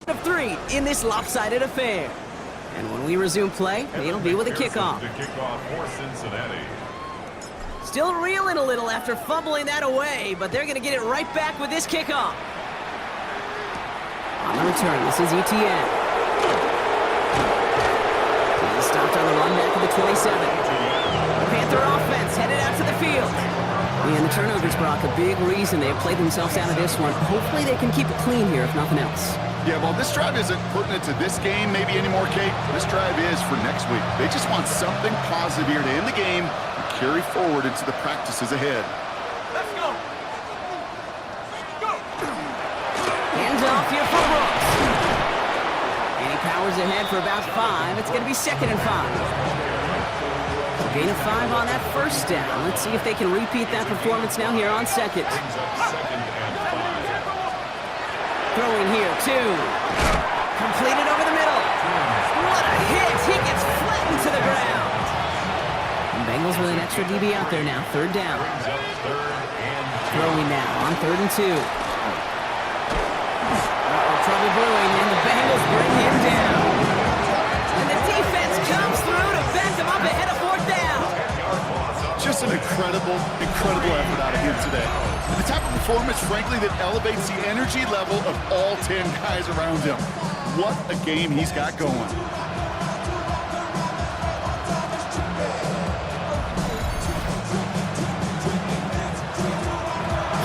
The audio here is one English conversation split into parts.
of 3 in this lopsided affair. And when we resume play, it'll be with a kickoff. For Cincinnati. Still reeling a little after fumbling that away, but they're going to get it right back with this kickoff. On the return, this is ETN. He's stopped on the run back of the 27. The Panther offense headed out to the field. And the turnovers, Brock, a big reason they've played themselves out of this one. Hopefully they can keep it clean here, if nothing else. Yeah, well, this drive isn't pertinent to this game maybe anymore, Kate. This drive is for next week. They just want something positive here to end the game and carry forward into the practices ahead. Let's go. Go. Hands off here for Brooks. And he powers ahead for about 5. It's going to be 2nd and 5. Gain of 5 on that first down. Let's see if they can repeat that performance now here on 2nd. Throwing here, 2. Completed over the middle. What a hit! He gets flattened to the ground. And Bengals with an extra DB out there now. 3rd down. Throwing now on 3rd and 2. Trouble brewing, and the Bengals bring him down. And the defense comes through to back them up ahead of 4th down. Just an incredible effort out of him today. The type of performance, frankly, that elevates the energy level of all 10 guys around him. What a game he's got going.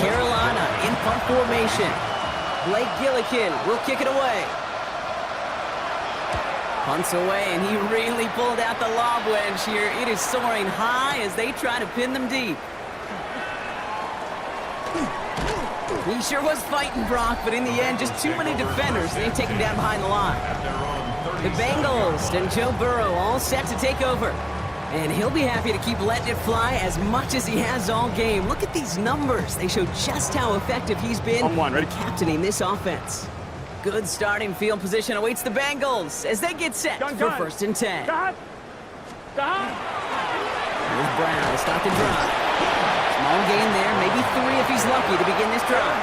Carolina in punt formation. Blake Gillikin will kick it away. Punts away, and he really pulled out the lob wedge here. It is soaring high as they try to pin them deep. He sure was fighting, Brock, but in the end, just too many defenders. They take him down behind the line. The Bengals and Joe Burrow all set to take over. And he'll be happy to keep letting it fly as much as he has all game. Look at these numbers. They show just how effective he's been captaining this offense. Good starting field position awaits the Bengals as they get set for 1st and 10. Here's Brown to start the drive. Small gain there, maybe 3 if he's lucky to begin this drive.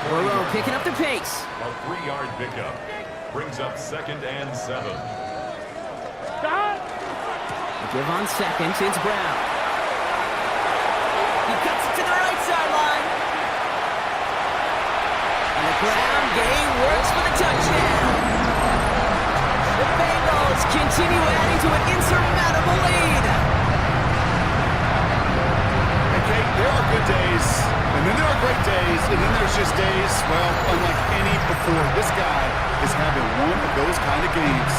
Burrow picking up the pace. A 3-yard pickup brings up 2nd and 7. Give on 2nd, it's Brown. He cuts it to the right sideline. And the ground game works for the touchdown. The Bengals continue adding to an insurmountable lead. Okay, there are good days, and then there are great days, and then there's just days, well, unlike any before. This guy is having one of those kind of games.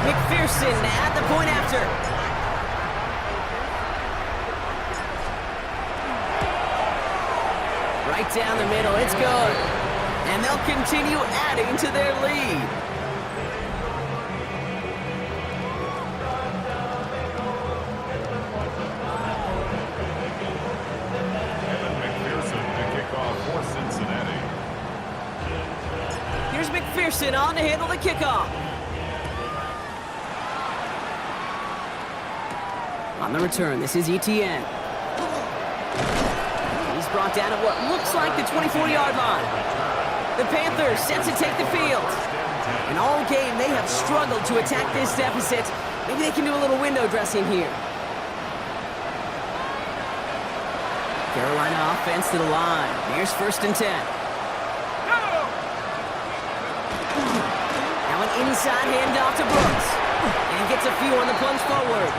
McPherson at the point after. Right down the middle, it's good. And they'll continue adding to their lead. Evan McPherson to kick off for Cincinnati. Here's McPherson on to handle the kickoff. On the return, this is ETN. He's brought down at what looks like the 24-yard line. The Panthers set to take the field. And all game, they have struggled to attack this deficit. Maybe they can do a little window dressing here. Carolina offense to the line. Here's 1st and 10. Now an inside handoff to Brooks. And he gets a few on the plunge forward.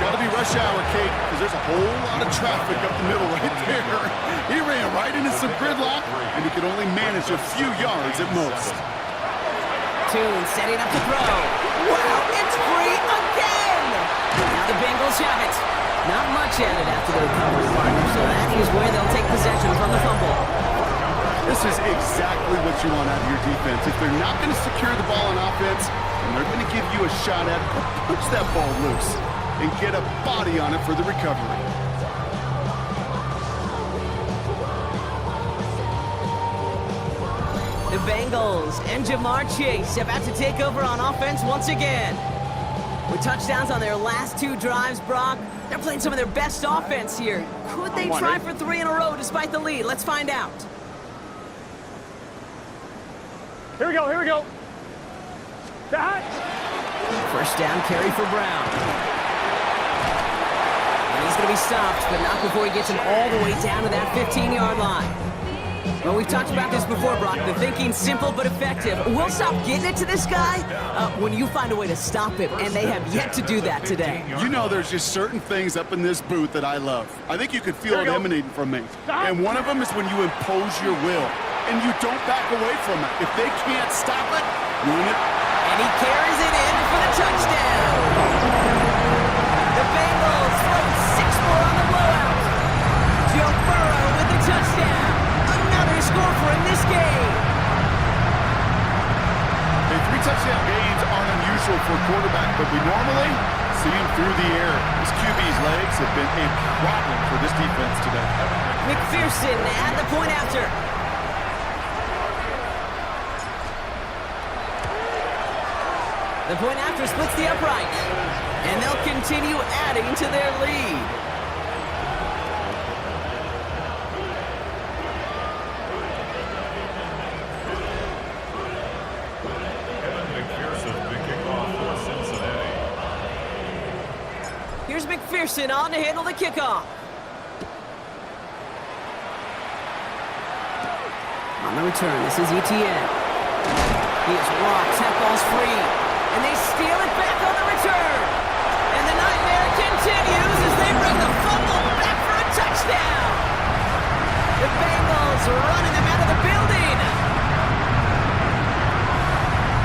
Got to be rush hour, Kate, because there's a whole lot of traffic up the middle right there. He ran right into some gridlock, and he could only manage a few yards at most. Tune setting up to throw. Wow, it's free again! Now the Bengals have it. Not much added after the recovery partner, so that is where they'll take possession from the fumble. This is exactly what you want out of your defense. If they're not going to secure the ball on offense, and they're going to give you a shot at it, push that ball loose and get a body on it for the recovery. The Bengals and Jamar Chase about to take over on offense once again. With touchdowns on their last 2 drives, Brock, they're playing some of their best offense here. Could they try for 3 in a row despite the lead? Let's find out. Here we go. That. First down carry for Brown. And he's going to be stopped, but not before he gets him all the way down to that 15-yard line. Well, we've talked about this before, Brock. The thinking's simple but effective. We'll stop getting it to this guy when you find a way to stop him, and they have yet to do that today. You know, there's just certain things up in this booth that I love. I think you could feel it emanating from me. And one of them is when you impose your will, and you don't back away from it. If they can't stop it, ruin it. And he carries it in for the touchdown. The Bengals throw 6 more on the blowout. Joe Burrow with the touchdown. Another score for him this game. Hey, 3 touchdown gains aren't unusual for a quarterback, but we normally see him through the air. This QB's legs have been a problem for this defense today. McPherson at the point after. The point after splits the upright, and they'll continue adding to their lead. Here's McPherson on to handle the kickoff. On the return, this is ETN. He is rocked, that ball's free. And they steal it back on the return. And the nightmare continues as they bring the fumble back for a touchdown. The Bengals are running them out of the building.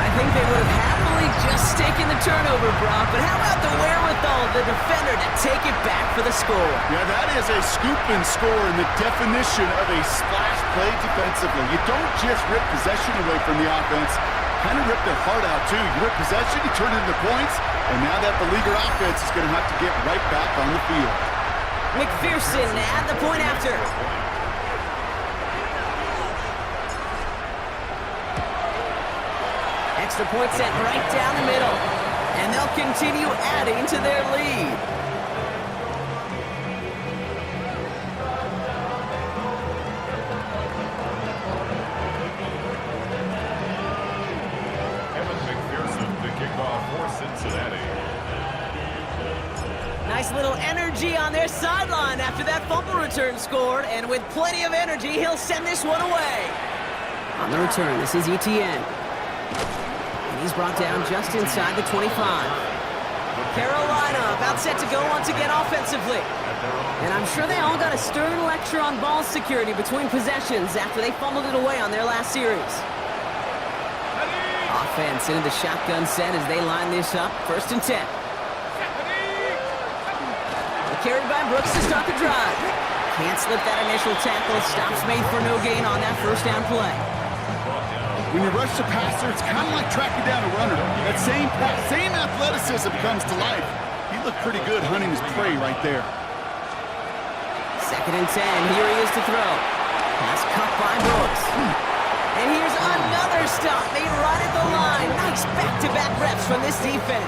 I think they would have happily just taken the turnover, Brock, but how about the wherewithal of the defender to take it back for the score? Yeah, that is a scoop and score in the definition of a splash play defensively. You don't just rip possession away from the offense. Kind of rip their heart out, too. You rip possession, you turn it into points, and now that beleaguered offense is going to have to get right back on the field. McPherson at the point after. Extra point set right down the middle, and they'll continue adding to their lead. Nice little energy on their sideline after that fumble return scored, and with plenty of energy, he'll send this one away. On the return, this is ETN. And he's brought down just inside the 25. Carolina about set to go once again offensively. And I'm sure they all got a stern lecture on ball security between possessions after they fumbled it away on their last series. Offense into the shotgun set as they line this up. 1st and 10. Carried by Brooks to start the drive. Can't slip that initial tackle. Stops made for no gain on that 1st down play. When you rush the passer, it's kind of like tracking down a runner. That same athleticism comes to life. He looked pretty good hunting his prey right there. 2nd and 10. Here he is to throw. Pass cut by Brooks. And here's another stop made right at the line. Nice back-to-back reps from this defense.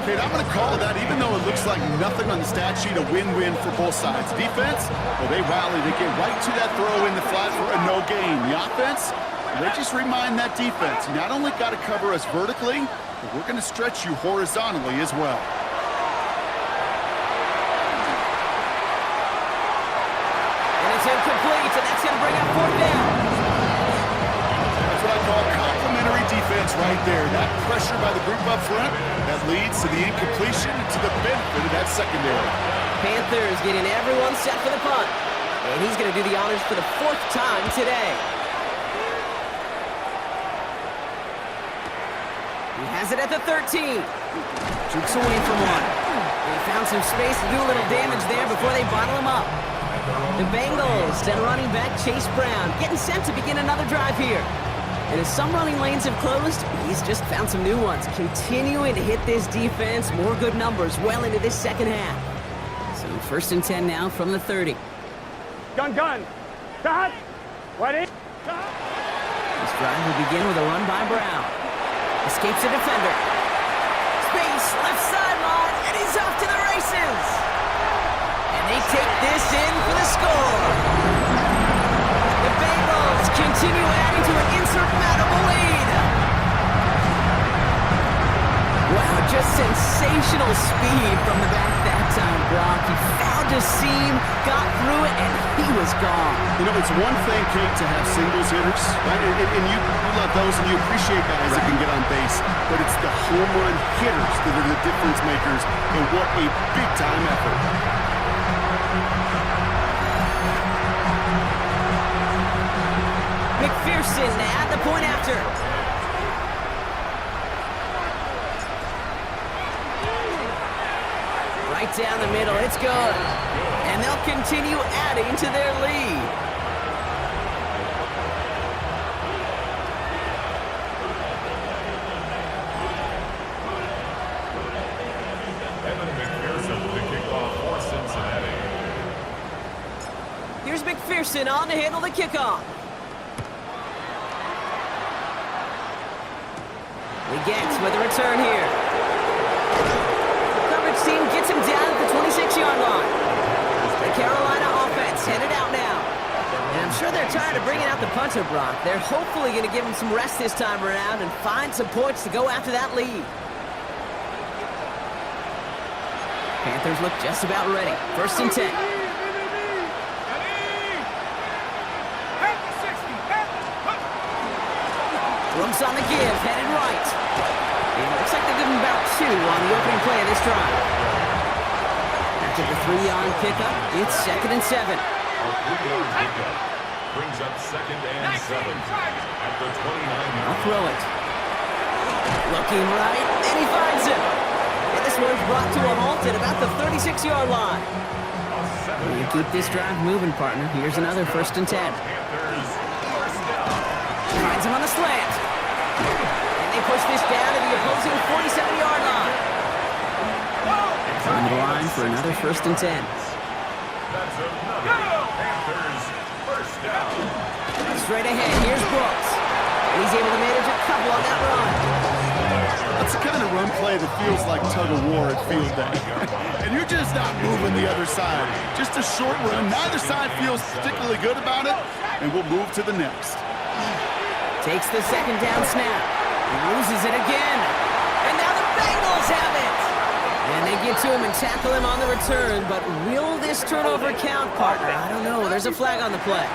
Okay, I'm going to call that, even though it looks like nothing on the stat sheet, a win-win for both sides. Defense, well, they rally. They get right to that throw in the flat for a no gain. The offense, they just remind that defense, you not only got to cover us vertically, but we're going to stretch you horizontally as well. And it's incomplete, and that's going to bring up 4th down. That's what I call complimentary defense right there. That pressure by the group up front, that leads to the incompletion and to the benefit of that secondary. Panthers getting everyone set for the punt. And he's going to do the honors for the 4th time today. He has it at the 13. Jukes away from one. They found some space to do a little damage there before they bottle him up. The Bengals and running back Chase Brown getting set to begin another drive here. And as some running lanes have closed, he's just found some new ones, continuing to hit this defense. More good numbers well into this 2nd half. So 1st and 10 now from the 30. Gun. Stop. Ready. Stop. This drive will begin with a run by Brown. Escapes a defender. Space, left sideline, and he's off to the races. And they take this in for the score. The Bengals continue adding to an insurmountable lead. Wow, just sensational speed from the back that time, Brock. He found a seam, got through it, and he was gone. You know, it's one thing, Kate, to have singles hitters, right? And you love those, and you appreciate guys that can get on base. But it's the home run hitters that are the difference makers, and what a big-time effort. McPherson at the point after. Right down the middle, it's good. And they'll continue adding to their lead. Evan McPherson to kick off for Cincinnati. Here's McPherson on to handle the kickoff. Legets with a return here. Coverage team gets him down at the 26-yard line. The Carolina offense headed out now. And I'm sure they're tired of bringing out the punter, Brock. They're hopefully going to give him some rest this time around and find some points to go after that lead. Panthers look just about ready. 1st and 10. Room's on the give, headed right. And it looks like they give him about 2 on the opening play of this drive. After the 3-yard pickup, it's 2nd and 7. A 3-yard pickup brings up 2nd and 7 at the 29-yard. I'll throw it. Looking right, and he finds him. And this one's brought to a halt at about the 36-yard line. You keep this drive moving, partner. Here's another 1st and 10. Panthers first down. Finds him on the slant. And they push this down to the opposing 47-yard line. On the line for another 1st and 10. That's another Panthers first down. Straight ahead, here's Brooks. And he's able to manage a couple on that run. That's the kind of run play that feels like tug-of-war at field day. And you're just not moving the other side. Just a short run. Neither side feels particularly good about it, and we'll move to the next. Takes the 2nd down snap. He loses it again. And now the Bengals have it. And they get to him and tackle him on the return. But will this turnover count, partner? I don't know. There's a flag on the play.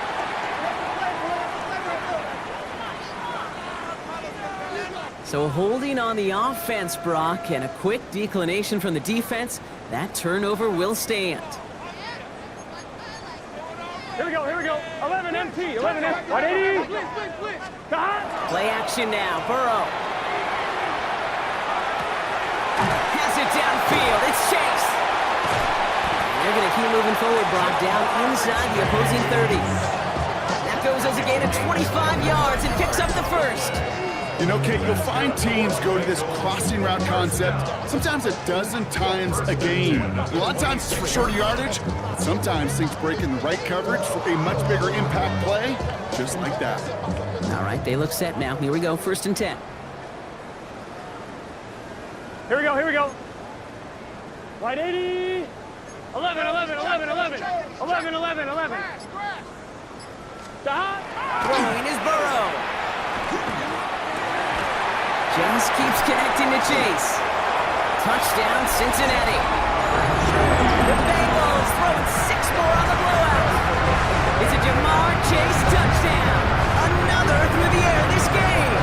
So holding on the offense, Brock, and a quick declination from the defense, that turnover will stand. Here we go, here we go. 11 MT, 11 MT. 180. Play action now, Burrow. Has it downfield, it's Chase. And they're going to keep moving forward, Brock, down inside the opposing 30. That goes as a gain of 25 yards and picks up the 1st. You know, Kate, you'll find teams go to this crossing route concept sometimes a dozen times a game. A lot of times it's for shorter yardage, but sometimes things break in the right coverage for a much bigger impact play, just like that. All right, they look set now. Here we go, 1st and 10. Here we go, here we go. 180. 11, 11, 11, 11. 11, 11, 11. Stop. Throwing is Burrow. Just keeps connecting to Chase. Touchdown, Cincinnati. The Bengals throwing 6 more on the blowout. It's a Jamar Chase touchdown. Another through the air this game.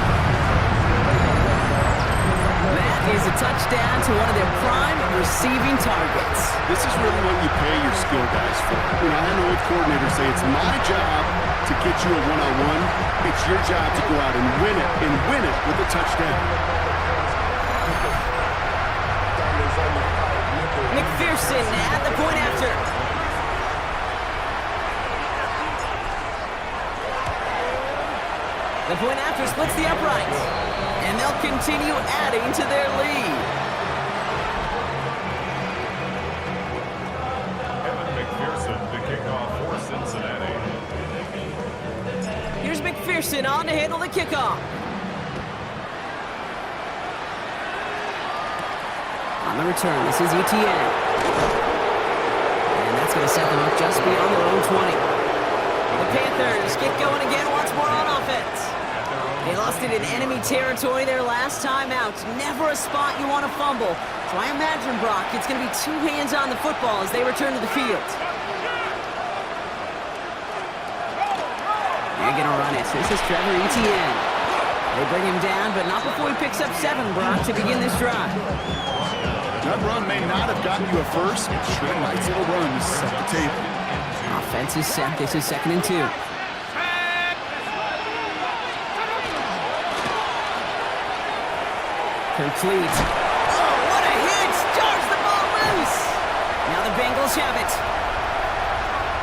That is a touchdown to one of their prime receiving targets. This is really what you pay your skill guys for. You know, I know old coordinators say it's my job to get you a one-on-one. It's your job to go out and win it with a touchdown. McPherson at the point after. The point after splits the uprights, and they'll continue adding to their lead. Evan McPherson to kick off for Cincinnati. Here's McPherson. McPherson on to handle the kickoff. On the return, this is ETN. And that's going to set them up just beyond their own 20. The Panthers get going again once more on offense. They lost it in enemy territory their last time out. Never a spot you want to fumble. So I imagine, Brock, it's going to be two hands on the football as they return to the field. They're going to run it. This is Trevor Etienne. They bring him down, but not before he picks up 7, Brock, to begin this drive. That run may not have gotten you a first. It's sure a nice little run to set the table. Offense is set. This is 2nd and 2. Complete. Oh, what a hit! Starts the ball loose! Now the Bengals have it.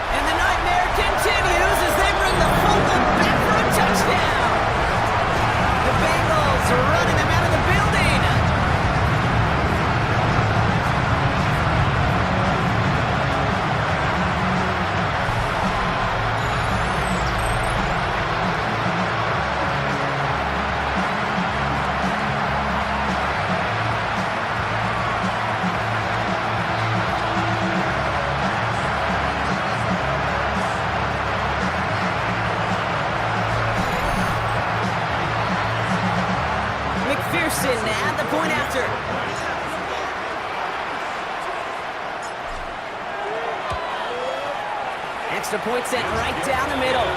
And the nightmare continues as they bring the fumble back for a touchdown! The Bengals are running them out of the building! At the point after. Extra point sent right down the middle.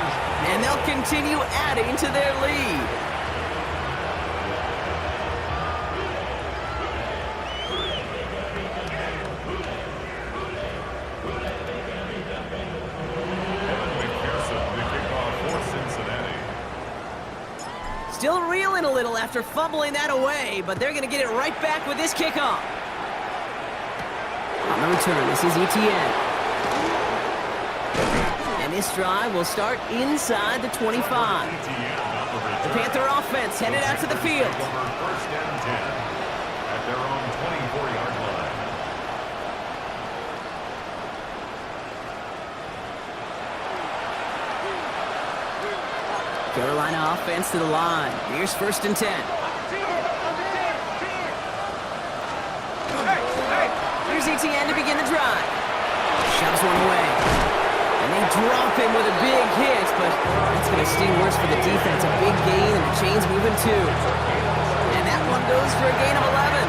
And they'll continue adding to their lead. Still reeling a little after fumbling that away, but they're going to get it right back with this kickoff. On the return, this is ETN. And this drive will start inside the 25. The Panther offense headed out to the field. First and 10 at their own 24-yard line. Carolina offense to the line. Here's 1st and 10. Here's ETN to begin the drive. Shoves one away. And they drop him with a big hit, but that's going to sting worse for the defense. A big gain, and the chain's moving too. And that one goes for a gain of 11.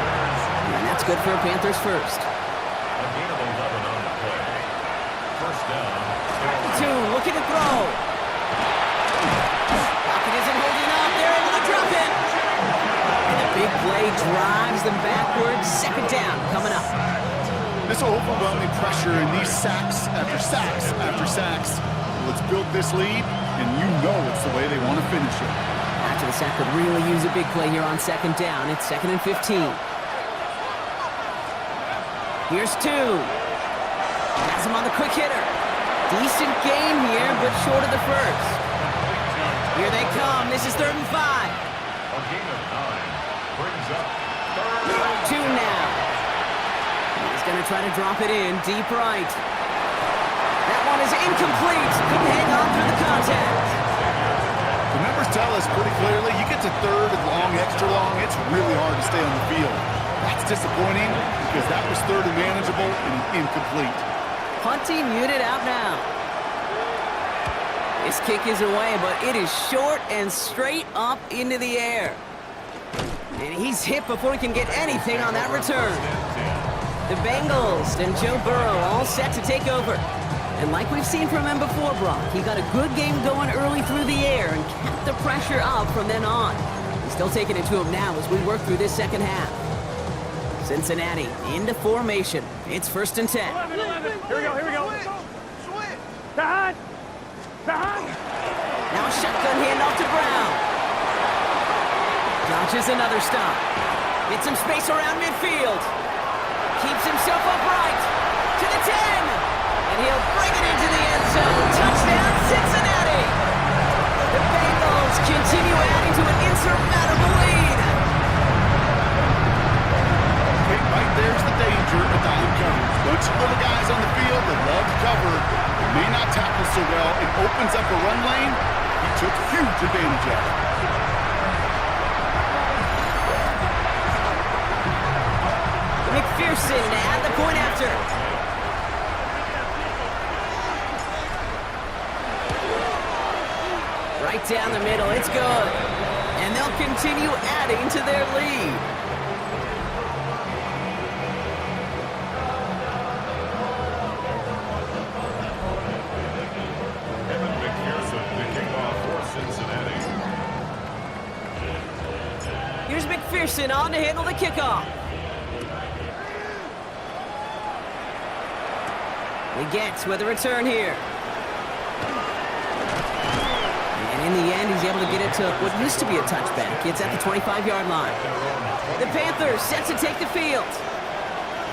And that's good for a Panthers first. A gain of 11 on the play. First down. 2, looking to throw. Isn't holding up. They're able to drop it. And the big play drives them backwards. 2nd down coming up. This overwhelming pressure and these sacks after sacks after sacks. Let's build this lead, and you know it's the way they want to finish it. After the sack could really use a big play here on 2nd down. It's 2nd and 15. Here's 2. Has him on the quick hitter. Decent game here, but short of the first. Here they come. This is 3rd and 5. A gain of 9 brings up 3rd. 2 now. He's going to try to drop it in deep right. That one is incomplete. Couldn't hang on through the contact. The numbers tell us pretty clearly, you get to 3rd and long, extra long, it's really hard to stay on the field. That's disappointing because that was 3rd and manageable and incomplete. Punting muted out now. This kick is away, but it is short and straight up into the air. And he's hit before he can get anything on that return. The Bengals and Joe Burrow all set to take over. And like we've seen from him before, Brock, he got a good game going early through the air and kept the pressure up from then on. He's still taking it to him now as we work through this 2nd half. Cincinnati into formation. It's 1st and 10. 11. Here we go. Behind. Now a shotgun handoff to Brown. Dodges another stop. Gets some space around midfield. Keeps himself upright. To the 10. And he'll bring it into the end zone. Touchdown, Cincinnati. The Bengals continue adding to an insurmountable lead. Okay, right there's the danger of dime coverage. Bunch of little guys on the field that love to cover. May not tackle so well. It opens up a run lane. He took huge advantage of it. McPherson to add the point after. Right down the middle, it's good. And they'll continue adding to their lead. Evan McPherson picking off for Cincinnati. Here's McPherson on to handle the kickoff. He gets with a return here. And in the end, he's able to get it to what used to be a touchback. It's at the 25-yard line. The Panthers set to take the field.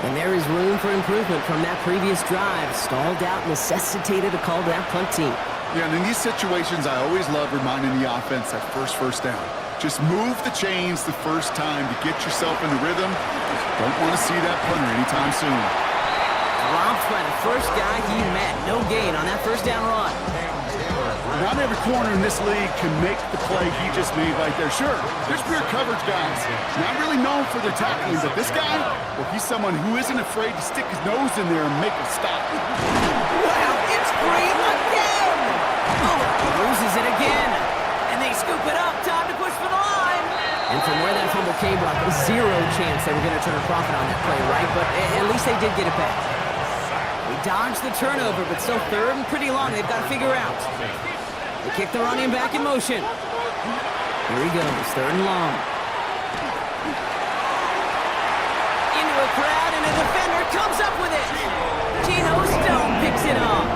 And there is room for improvement from that previous drive. Stalled out, necessitated a call to that punt team. Yeah, and in these situations, I always love reminding the offense that first down. Just move the chains the first time to get yourself in the rhythm. Don't want to see that punter anytime soon. Dropped by the first guy he met. No gain on that first down run. Not every corner in this league can make the play he just made right there. Sure, there's pure coverage guys, not really known for their tackling, but this guy, well, he's someone who isn't afraid to stick his nose in there and make a stop. Wow, it's free again! Oh, he loses it again. And they scoop it up. Time to push for the line. And from where that fumble came, Brock, zero chance they were going to turn a profit on that play, right? But at least they did get it back. They dodged the turnover, but still third and pretty long. They've got to figure out. They kick the running back in motion. Here he goes, third and long. Into a crowd, and a defender comes up with it. Geno Stone picks it off.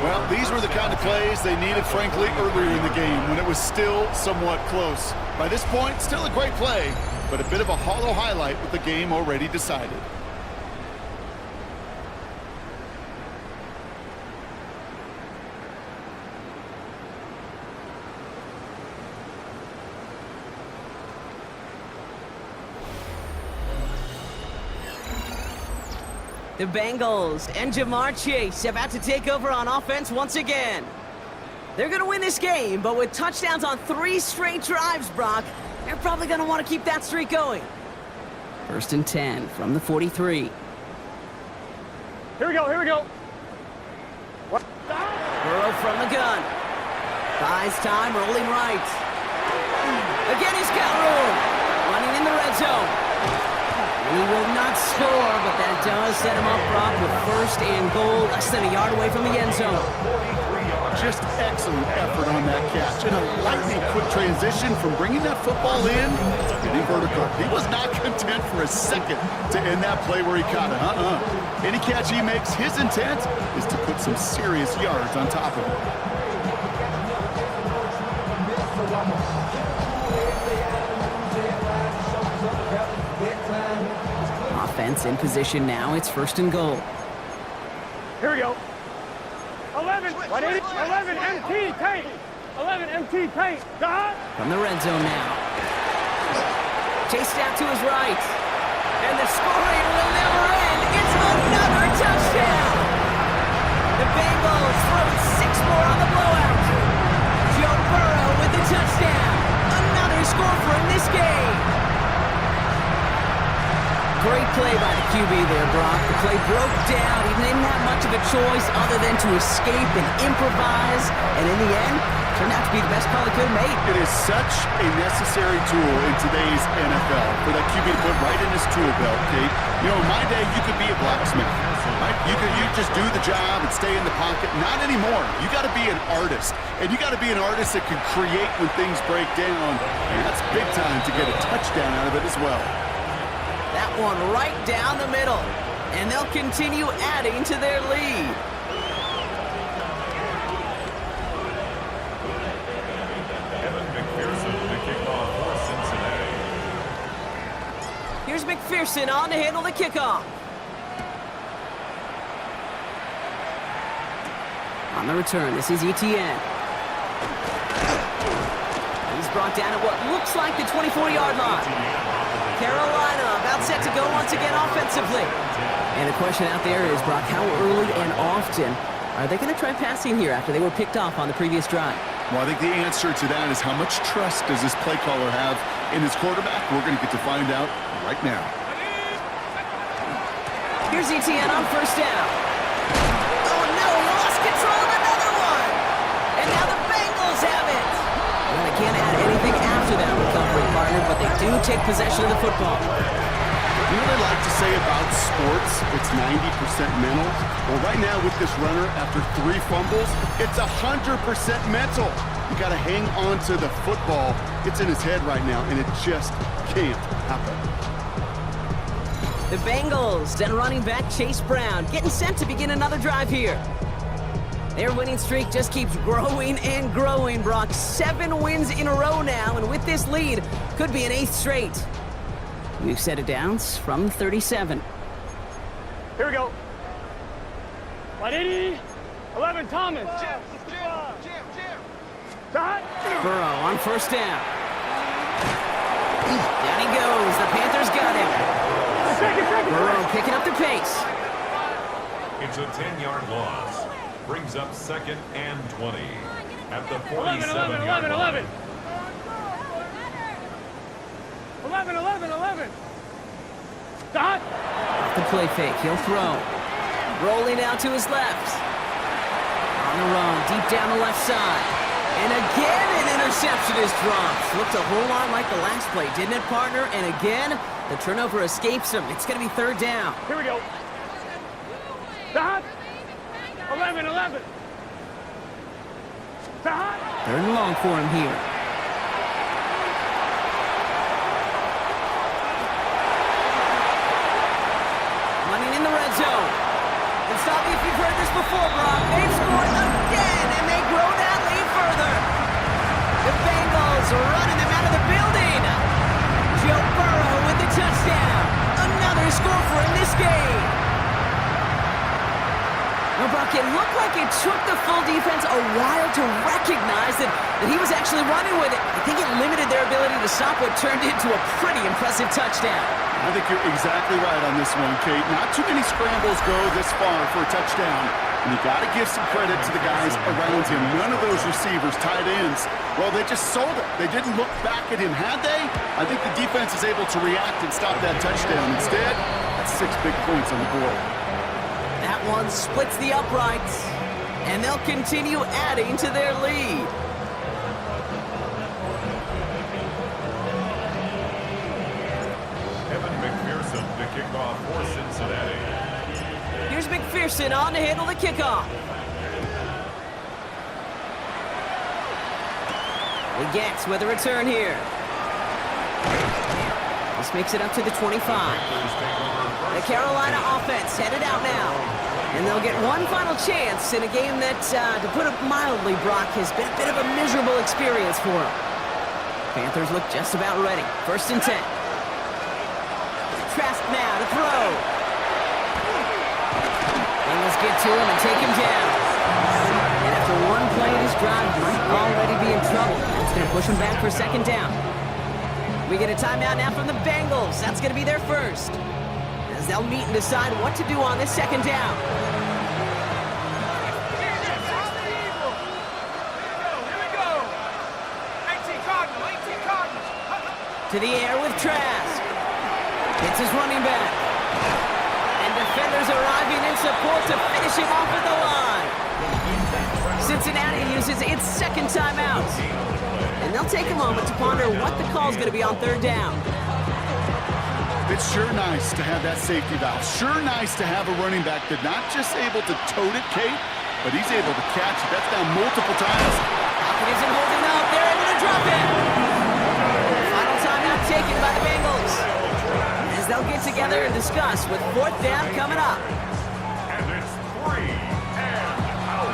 Well, these were the kind of plays they needed, frankly, earlier in the game when it was still somewhat close. By this point, still a great play, but a bit of a hollow highlight with the game already decided. The Bengals and Jamar Chase about to take over on offense once again. They're going to win this game, but with touchdowns on 3 straight drives, Brock, they're probably going to want to keep that streak going. 1st and 10 from the 43. Here we go. Burrow from the gun. Buys time, rolling right. Again, he's got room. Running in the red zone. He will not score, but that does set him up, Brock, with 1st and goal, less than a yard away from the end zone. Just excellent effort on that catch. And a lightning quick transition from bringing that football in to getting vertical. He was not content for a second to end that play where he caught it. Any catch he makes, his intent is to put some serious yards on top of it. Offense in position now. It's 1st and goal. Here we go. 11 MT paint. 11 MT paint. God. From the red zone now. Chased out to his right. And the scoring will never end. It's another touchdown. The Bengals throw 6 more on the blowout. Joe Burrow with the touchdown. Another score for him this game. Great play by the QB there, Brock. The play broke down. He didn't have much of a choice other than to escape and improvise. And in the end, turned out to be the best call he could have made. It is such a necessary tool in today's NFL for that QB to put right in his tool belt, Kate. You know, in my day, you could be a blacksmith, right? You just do the job and stay in the pocket. Not anymore. You got to be an artist. And you got to be an artist that can create when things break down. And that's big time to get a touchdown out of it as well. That one right down the middle. And they'll continue adding to their lead. Evan McPherson to kick off for Cincinnati. Here's McPherson on to handle the kickoff. On the return, this is ETN. He's brought down at what looks like the 24-yard line. Carolina about about set to go once again offensively. And the question out there is, Brock, how early and often are they going to try passing here after they were picked off on the previous drive? Well, I think the answer to that is how much trust does this play caller have in his quarterback? We're going to get to find out right now. Here's ETN on first down. Oh, no, he lost control of another one. And now the Bengals have it. Well, they can't add anything after that recovery, partner, but they do take possession of the football. You know what I like to say about sports? It's 90% mental. Well, right now with this runner, after 3 fumbles, it's 100% mental. You got to hang on to the football. It's in his head right now, and it just can't happen. The Bengals and running back Chase Brown getting set to begin another drive here. Their winning streak just keeps growing and growing, Brock. 7 wins in a row now, and with this lead, could be an 8th straight. We've set it down from 37. Here we go. 180. 11, Thomas. Burrow on first down. Down he goes. The Panthers got him. Burrow picking up the pace. It's a 10-yard loss. Brings up 2nd and 20 at the 47-yard line. 11. Stop. Off the play fake. He'll throw. Rolling out to his left. On the run. Deep down the left side. And again, an interception is dropped. Looked a whole lot like the last play, didn't it, partner? And again, the turnover escapes him. It's going to be 3rd down. Here we go. Stop. 11. Stop. 3rd and long for him here. Running in the red zone. And stop me if you've heard this before, Brock. They've scored again, and they grow that lead further. The Bengals are running them out of the building. Joe Burrow with the touchdown. Another score for him this game. Now, Brock, it looked like it took the full defense a while to recognize that he was actually running with it. I think it limited their ability to stop what turned into a pretty impressive touchdown. I think you're exactly right on this one, Kate. Not too many scrambles go this far for a touchdown. And you got to give some credit to the guys around him. None of those receivers, tight ends, well, they just sold it. They didn't look back at him, had they? I think the defense is able to react and stop that touchdown. Instead, that's 6 big points on the board. That one splits the uprights, and they'll continue adding to their lead. To kick off for Cincinnati. Here's McPherson on to handle the kickoff. He gets with a return here. This makes it up to the 25. The Carolina offense headed out now. And they'll get one final chance in a game that, to put it mildly, Brock, has been a bit of a miserable experience for them. Panthers look just about ready. 1st and 10. Trask now to throw. Bengals get to him and take him down. And after one play, this drive might already be in trouble. That's going to push him back for 2nd down. We get a timeout now from the Bengals. That's going to be their first, as they'll meet and decide what to do on this 2nd down. To the air with Trask. It's his running back. And defenders arriving in support to finish him off at the line. Cincinnati uses its 2nd timeout. And they'll take a moment to ponder what the call's going to be on 3rd down. It's sure nice to have that safety valve. Sure nice to have a running back that's not just able to tote it, Kate, but he's able to catch it. That's down multiple times. Pocket isn't holding up. They're able to drop it. Final timeout taken by the Bengals, as they'll get together and discuss with 4th down coming up. And it's 3 and out.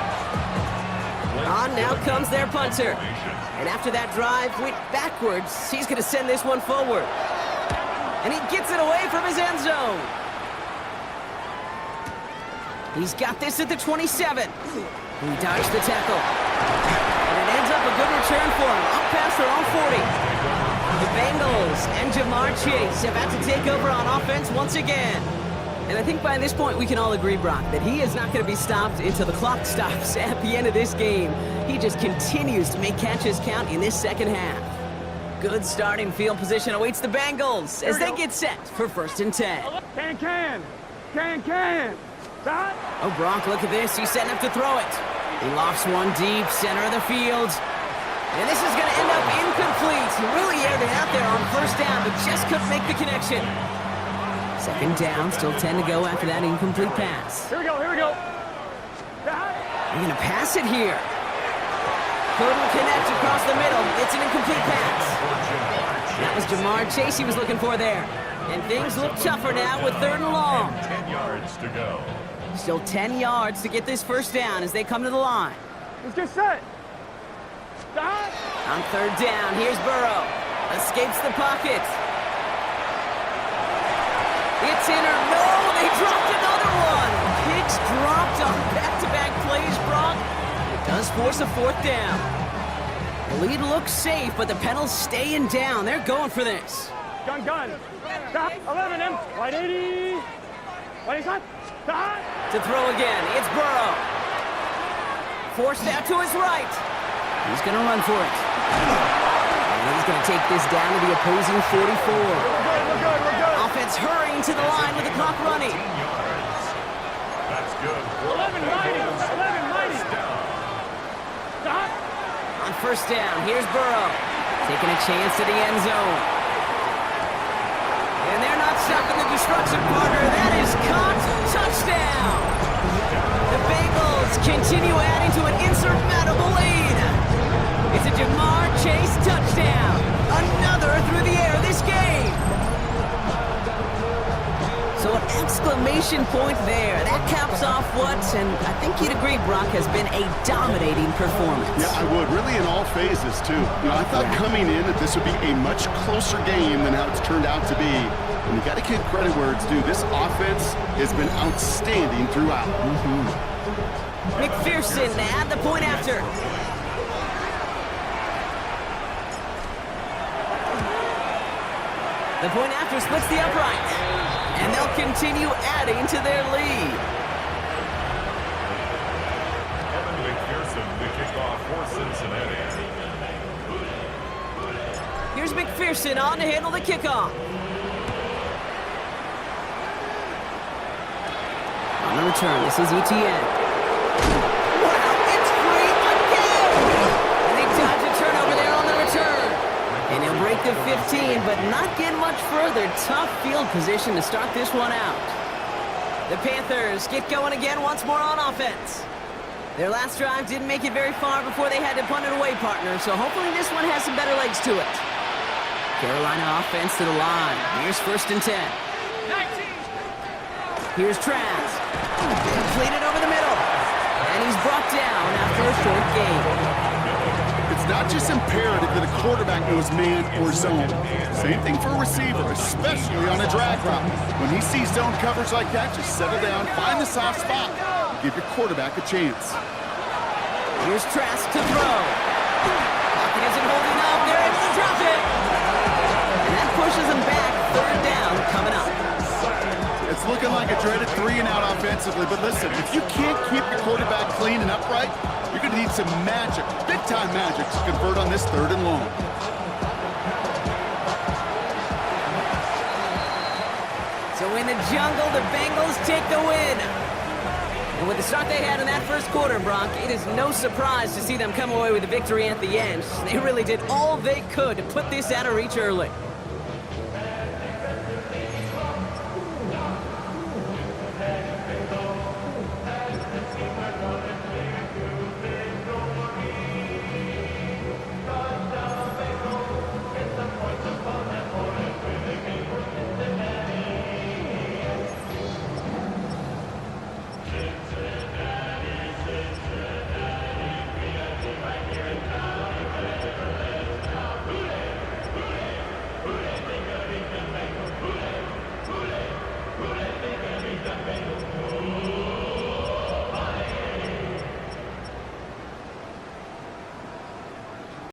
On now comes their punter. And after that drive went backwards, he's going to send this one forward. And he gets it away from his end zone. He's got this at the 27. He dodged the tackle. And it ends up a good return for him, up past their own 40. The Bengals and Jamar Chase about to take over on offense once again. And I think by this point we can all agree, Brock, that he is not going to be stopped until the clock stops at the end of this game. He just continues to make catches count in this second half. Good starting field position awaits the Bengals as they get set for 1st and 10. Can. Stop. Oh, Brock, look at this. He's setting up to throw it. He lofts one deep, center of the field. And this is going to end up incomplete. He really aired it out there on 1st down, but just couldn't make the connection. 2nd down, still 10 to go after that incomplete pass. Here we go. Stop. They're going to pass it here. Couldn't connect across the middle. It's an incomplete pass. That was Jamar Chase he was looking for there. And things look tougher now with 3rd and long. 10 yards to go. Still 10 yards to get this 1st down as they come to the line. Let's get set. Stop. On 3rd down, here's Burrow. Escapes the pocket. It's in or no, they dropped another one. Kicks dropped on back-to-back plays, Brock. It does force a 4th down. The lead looks safe, but the Penals staying down. They're going for this. Gun. Stop. 11 him. 180. 20 shot. Stop. To throw again, it's Burrow. Forced out to his right. He's going to run for it. And he's going to take this down to the opposing 44. We're good. Offense hurrying to the line with the clock running. 10 yards. That's good. 11 mighty. Stop. On 1st down, here's Burrow. Taking a chance to the end zone. And they're not stopping the destruction, partner. That is caught. Touchdown. The Bengals continue adding to an insurmountable lead. It's a Jamar Chase touchdown. Another through the air this game. So an exclamation point there. That caps off what, and I think you'd agree, Brock, has been a dominating performance. Yeah, I would. Really in all phases, too. I thought coming in that this would be a much closer game than how it's turned out to be. And you got to give credit where it's due. This offense has been outstanding throughout. McPherson at the point after. The point after splits the upright. And they'll continue adding to their lead. Evan McPherson, the kickoff for Cincinnati. Here's McPherson on to handle the kickoff. On the return, this is ETN. Wow, it's great again! And they dodge a turnover there on the return. And he'll break the 15, but not get much further. Tough field position to start this one out. The Panthers get going again once more on offense. Their last drive didn't make it very far before they had to punt it away, partner, so hopefully this one has some better legs to it. Carolina offense to the line. Here's 1st and 10. 19. Here's Trask. Completed over the middle. And he's brought down after a short gain. It's not just imperative that a quarterback knows man or zone. Same thing for a receiver, especially on a drag route. When he sees zone coverage like that, just settle down, find the soft spot, give your quarterback a chance. Here's Trask to throw. Pocket isn't holding up. They're able to drop it. And that pushes them back. 3rd down coming up. It's looking like a dreaded 3-and-out offensively, but listen, if you can't keep your quarterback clean and upright, you're going to need some magic, big-time magic, to convert on this 3rd and long. So in the jungle, the Bengals take the win. And with the start they had in that 1st quarter, Brock, it is no surprise to see them come away with a victory at the end. They really did all they could to put this out of reach early.